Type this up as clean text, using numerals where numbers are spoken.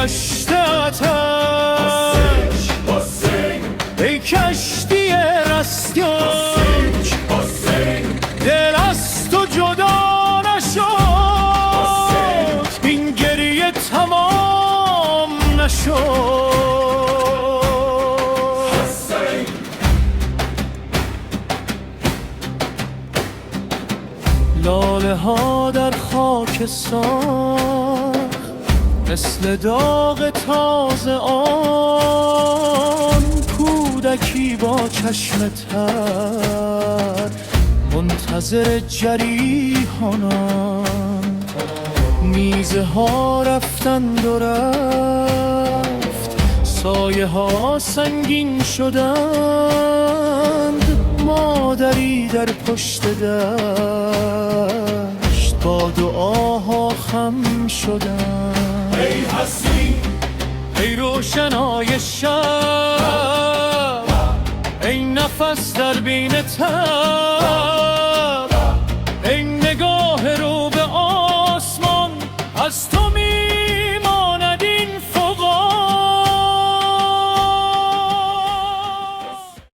گذشته‌تم، ای کشتی رستگار، دل از تو جدا نشد، این گریه تمام نشد. لاله ها در خاکستر مثل داغ تازه آن، کودکی با چشم تر منتظر جریحانان. میزه ها رفتند و رفت، سایه ها سنگین شدند، مادری در پشت دشت با دعاها خم شدند. ای هستی، ای روشنای شب، ای نفس در بین تب،